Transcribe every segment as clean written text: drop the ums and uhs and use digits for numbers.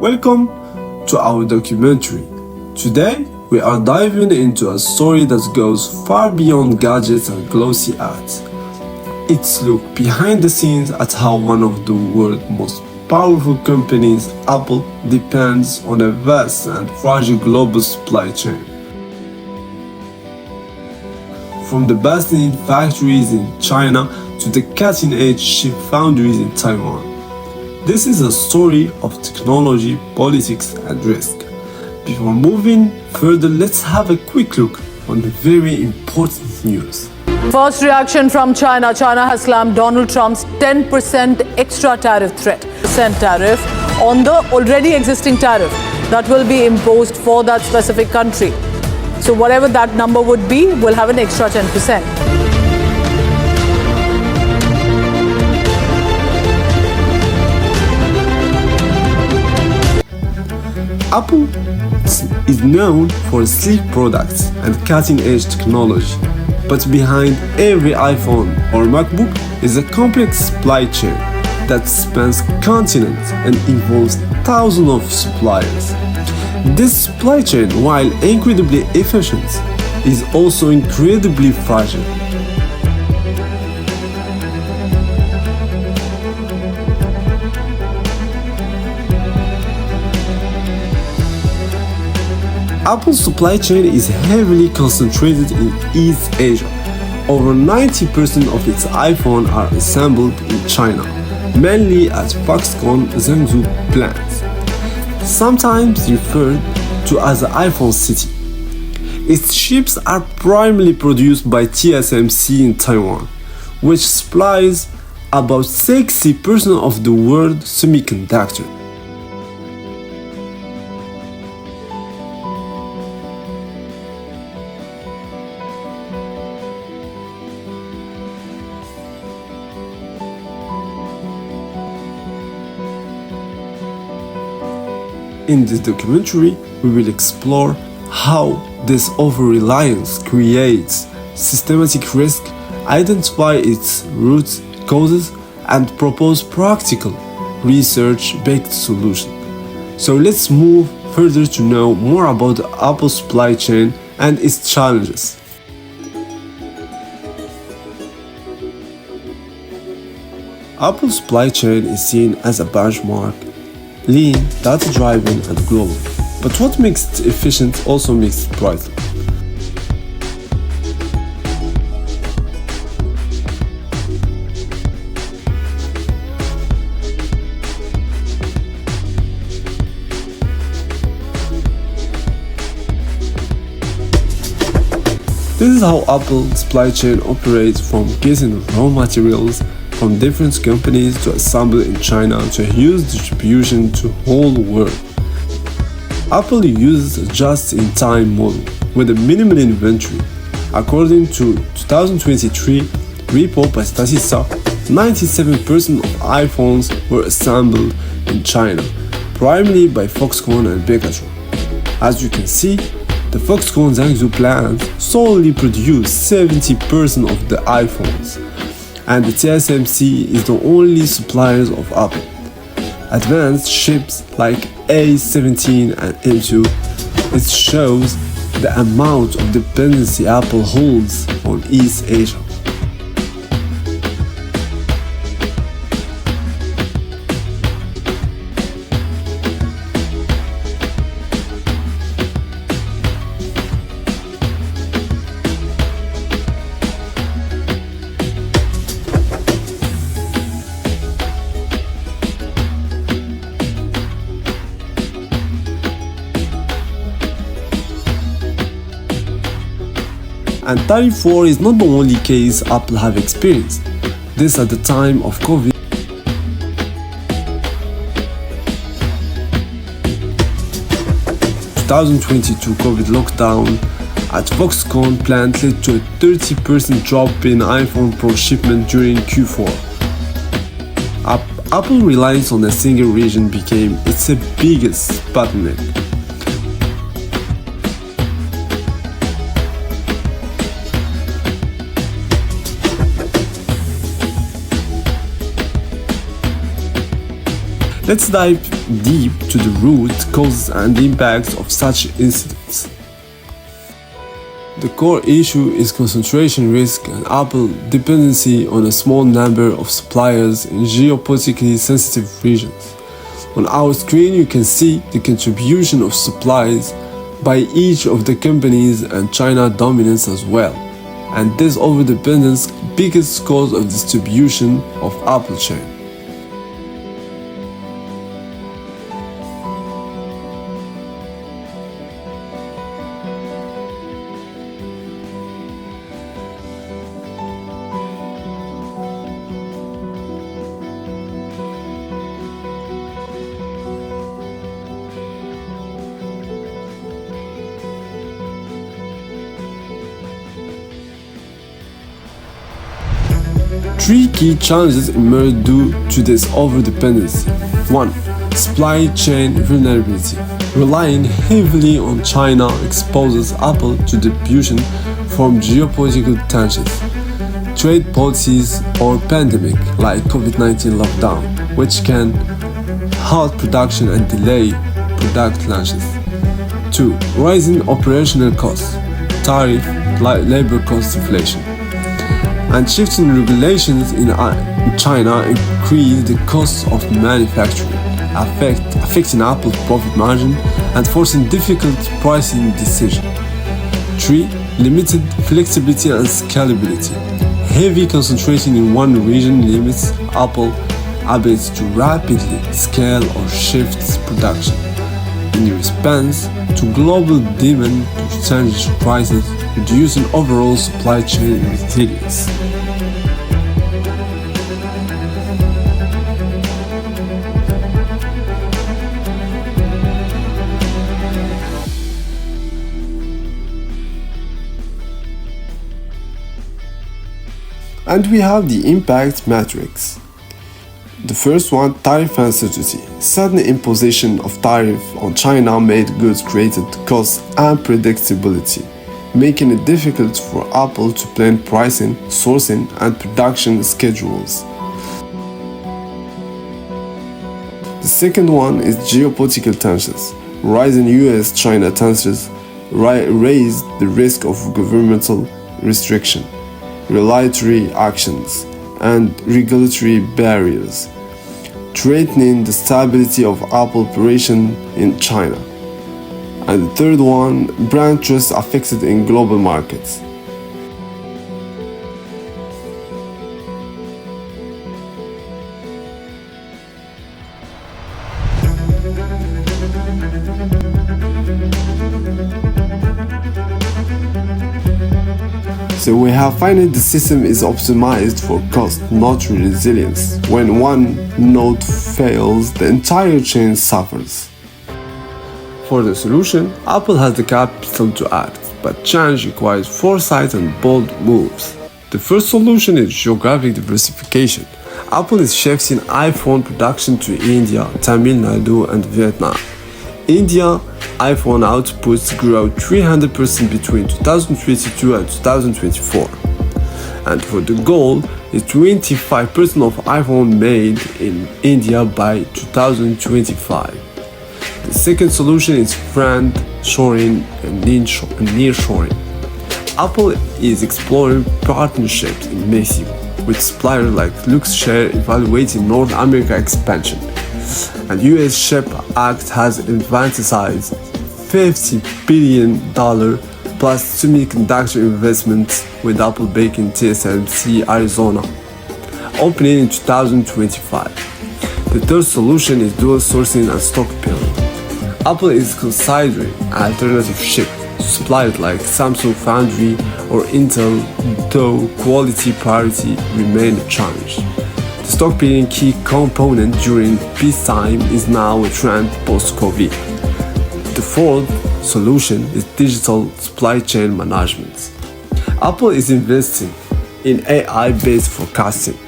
Welcome to our documentary. Today, we are diving into a story that goes far beyond gadgets and glossy ads. It's a look behind the scenes at how one of the world's most powerful companies, Apple, depends on a vast and fragile global supply chain. From the bustling factories in China to the cutting-edge chip foundries in Taiwan. This is a story of technology, politics, and risk. Before moving further, let's have a quick look on the very important news. First reaction from China. China has slammed Donald Trump's 10% extra tariff threat. Tariff on the already existing tariff that will be imposed for that specific country. So whatever that number would be, will have an extra 10%. Apple is known for sleek products and cutting-edge technology, but behind every iPhone or MacBook is a complex supply chain that spans continents and involves thousands of suppliers. This supply chain, while incredibly efficient, is also incredibly fragile. Apple's supply chain is heavily concentrated in East Asia. Over 90% of its iPhones are assembled in China, mainly at Foxconn Zhengzhou plants, sometimes referred to as the iPhone City. Its chips are primarily produced by TSMC in Taiwan, which supplies about 60% of the world's semiconductors. In this documentary, we will explore how this over-reliance creates systematic risk, identify its root causes, and propose practical, research-based solutions. So let's move further to know more about the Apple supply chain and its challenges. Apple's supply chain is seen as a benchmark, lean, data-driven, and global. But what makes it efficient also makes it brighter. This is how Apple's supply chain operates, from getting raw materials from different companies to assemble in China to a huge distribution to whole world. Apple uses a just-in-time model with a minimal inventory. According to 2023 report by Statista, 97% of iPhones were assembled in China, primarily by Foxconn and Beckatron. As you can see, the Foxconn Zhengzhou plant solely produced 70% of the iPhones, and the TSMC is the only suppliers of Apple. Advanced chips like A17 and M2, it shows the amount of dependency Apple holds on East Asia. And tariff war is not the only case Apple have experienced. This at the time of COVID. 2022 COVID lockdown at Foxconn plant led to a 30% drop in iPhone Pro shipment during Q4. Apple reliance on a single region became its biggest bottleneck. Let's dive deep to the root causes and impacts of such incidents. The core issue is concentration risk and Apple dependency on a small number of suppliers in geopolitically sensitive regions. On our screen you can see the contribution of supplies by each of the companies and China dominance as well, and this overdependence biggest cause of distribution of Apple chain. Three key challenges emerge due to this overdependency. 1. Supply chain vulnerability. Relying heavily on China exposes Apple to distribution from geopolitical tensions, trade policies, or pandemic like COVID-19 lockdown, which can halt production and delay product launches. 2. Rising operational costs, tariff, labor cost inflation, and shifting regulations in China increase the cost of manufacturing, affecting Apple's profit margin and forcing difficult pricing decisions. 3. Limited flexibility and scalability. Heavy concentration in one region limits Apple's ability to rapidly scale or shift its production in response to global demand to change prices, reducing overall supply chain resilience. And we have the impact matrix. The first one, tariff uncertainty. Sudden imposition of tariff on China made goods created cost unpredictability, making it difficult for Apple to plan pricing, sourcing, and production schedules. The second one is geopolitical tensions. Rising US-China tensions raised the risk of governmental restriction, retaliatory actions, and regulatory barriers, threatening the stability of Apple operation in China. And the third one, brand trust affected in global markets. So we have found the system is optimized for cost, not resilience. When one node fails, the entire chain suffers. For the solution, Apple has the capital to act, but change requires foresight and bold moves. The first solution is geographic diversification. Apple is shifting iPhone production to India, Tamil Nadu, and Vietnam. India iPhone outputs grew 300% between 2022 and 2024. And for the goal is 25% of iPhone made in India by 2025. The second solution is friend shoring and nearshoring. Apple is exploring partnerships in Mexico with suppliers like Luxshare, evaluating North America expansion. And US CHIPS Act has emphasized $50 billion plus semiconductor investments with Apple backing TSMC Arizona, opening in 2025. The third solution is dual sourcing and stockpiling. Apple is considering alternative chip suppliers like Samsung Foundry or Intel, though quality parity remain a challenge. The stockpiling key component during peacetime is now a trend post-COVID. The fourth solution is digital supply chain management. Apple is investing in AI-based forecasting,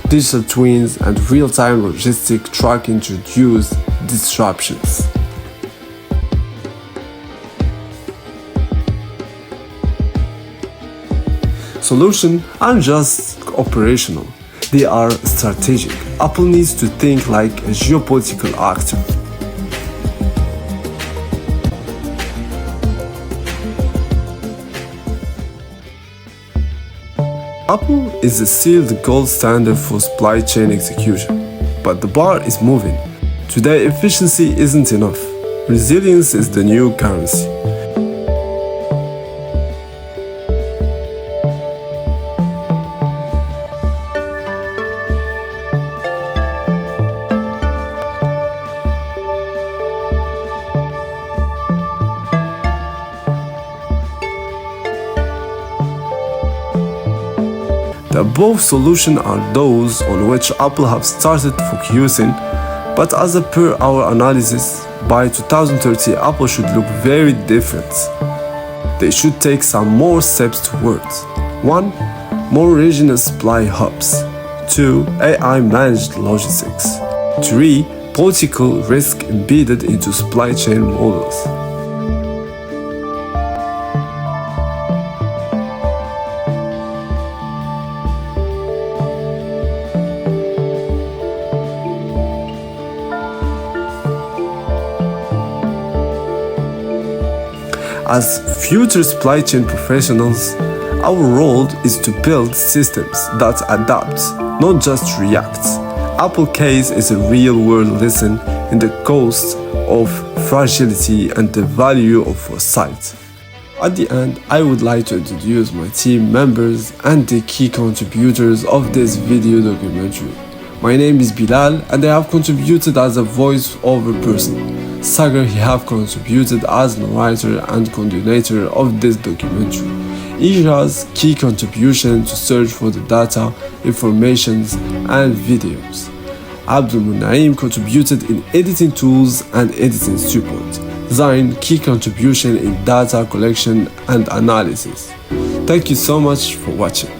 digital twins, and real-time logistic tracking to reduce disruptions. Solutions aren't just operational, they are strategic. Apple needs to think like a geopolitical actor. Apple is still the gold standard for supply chain execution, but the bar is moving. Today, efficiency isn't enough. Resilience is the new currency. The above solutions are those on which Apple have started focusing, but as per our analysis, by 2030 Apple should look very different. They should take some more steps towards 1. More regional supply hubs. 2. AI managed logistics. 3. Political risk embedded into supply chain models. As future supply chain professionals, our role is to build systems that adapt, not just react. Apple case is a real-world lesson in the cost of fragility and the value of foresight. At the end, I would like to introduce my team members and the key contributors of this video documentary. My name is Bilal and I have contributed as a voice-over person. Sagar he have contributed as narrator and coordinator of this documentary. Ijaz key contribution to search for the data, informations and videos. Abdul Munaim contributed in editing tools and editing support. Zain key contribution in data collection and analysis. Thank you so much for watching.